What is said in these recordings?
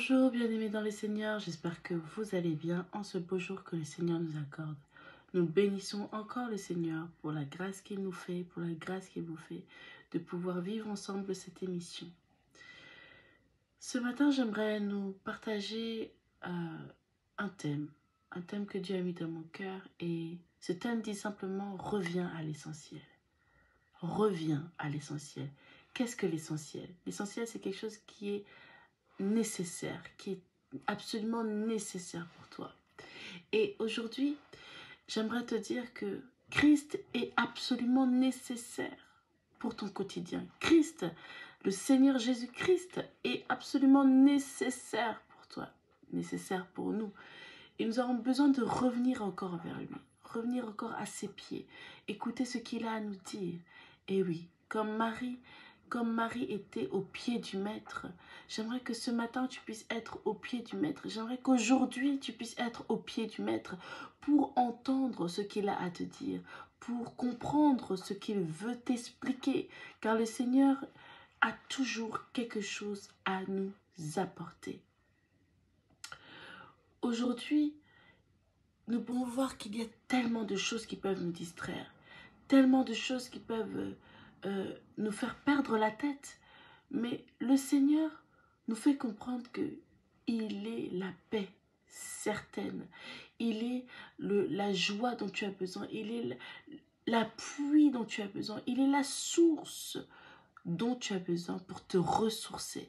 Bonjour, bien-aimés dans le Seigneur, j'espère que vous allez bien en ce beau jour que le Seigneur nous accorde. Nous bénissons encore le Seigneur pour la grâce qu'il nous fait, pour la grâce qu'il vous fait, de pouvoir vivre ensemble cette émission. Ce matin, j'aimerais nous partager un thème que Dieu a mis dans mon cœur, et ce thème dit simplement « Reviens à l'essentiel ». Reviens à l'essentiel. Qu'est-ce que l'essentiel? L'essentiel, c'est quelque chose qui est nécessaire, qui est absolument nécessaire pour toi. Et aujourd'hui, j'aimerais te dire que Christ est absolument nécessaire pour ton quotidien. Christ, le Seigneur Jésus-Christ, est absolument nécessaire pour toi, nécessaire pour nous. Et nous avons besoin de revenir encore vers lui, revenir encore à ses pieds, écouter ce qu'il a à nous dire. Et oui, comme Marie était au pied du Maître, j'aimerais que ce matin tu puisses être au pied du Maître. J'aimerais qu'aujourd'hui tu puisses être au pied du Maître pour entendre ce qu'il a à te dire, pour comprendre ce qu'il veut t'expliquer. Car le Seigneur a toujours quelque chose à nous apporter. Aujourd'hui, nous pouvons voir qu'il y a tellement de choses qui peuvent nous distraire, tellement de choses qui peuvent nous faire perdre la tête. Mais le Seigneur nous fait comprendre qu'il est la paix certaine. Il est la joie dont tu as besoin. Il est l'appui dont tu as besoin. Il est la source dont tu as besoin pour te ressourcer.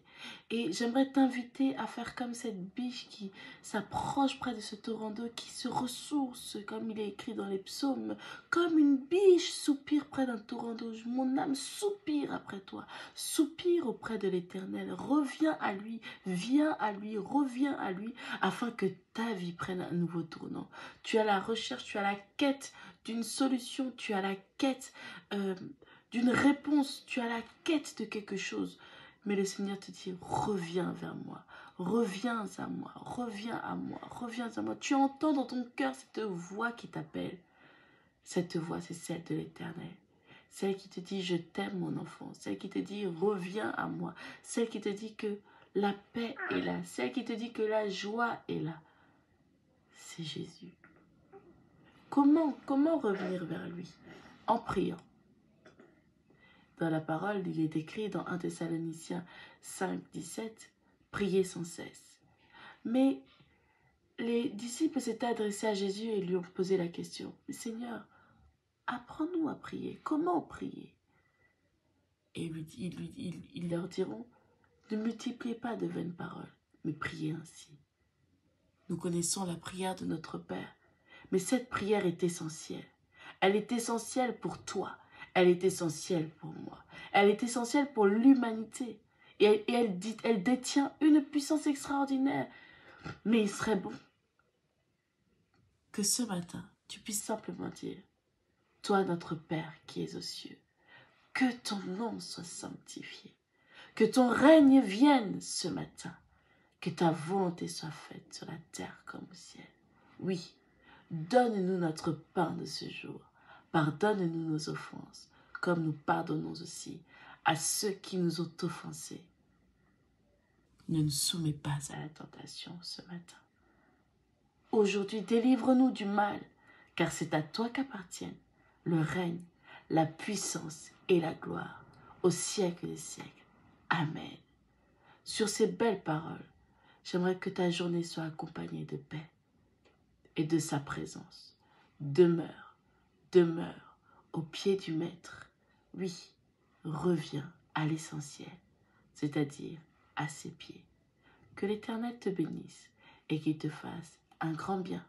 Et j'aimerais t'inviter à faire comme cette biche qui s'approche près de ce torrent d'eau, qui se ressource, comme il est écrit dans les psaumes, comme une biche soupire près d'un torrent d'eau. Mon âme soupire après toi, soupire auprès de l'Éternel. Reviens à lui, viens à lui, reviens à lui, afin que ta vie prenne un nouveau tournant. Tu as la recherche, tu as la quête d'une solution, tu as la quête d'une réponse, tu as la quête de quelque chose. Mais le Seigneur te dit, reviens vers moi, reviens à moi, reviens à moi, reviens à moi. Tu entends dans ton cœur cette voix qui t'appelle. Cette voix, c'est celle de l'Éternel. Celle qui te dit, je t'aime mon enfant. Celle qui te dit, reviens à moi. Celle qui te dit que la paix est là. Celle qui te dit que la joie est là. C'est Jésus. Comment revenir vers lui? En priant. Dans la parole, il est écrit dans 1 Thessaloniciens 5, 17, « Priez sans cesse ». Mais les disciples s'étaient adressés à Jésus et lui ont posé la question, « Seigneur, apprends-nous à prier. Comment prier ?» Et ils leur diront, « Ne multipliez pas de vaines paroles, mais priez ainsi. » Nous connaissons la prière de notre Père, mais cette prière est essentielle. Elle est essentielle pour toi. Elle est essentielle pour moi. Elle est essentielle pour l'humanité. Et elle détient une puissance extraordinaire. Mais il serait bon que ce matin, tu puisses simplement dire, toi notre Père qui es aux cieux, que ton nom soit sanctifié, que ton règne vienne ce matin, que ta volonté soit faite sur la terre comme au ciel. Oui, donne-nous notre pain de ce jour. Pardonne-nous nos offenses, comme nous pardonnons aussi à ceux qui nous ont offensés. Ne nous soumets pas à la tentation ce matin. Aujourd'hui, délivre-nous du mal, car c'est à toi qu'appartiennent le règne, la puissance et la gloire, au siècle des siècles. Amen. Sur ces belles paroles, j'aimerais que ta journée soit accompagnée de paix et de sa présence. Demeure au pied du Maître. Oui, reviens à l'essentiel, c'est-à-dire à ses pieds. Que l'Éternel te bénisse et qu'il te fasse un grand bien.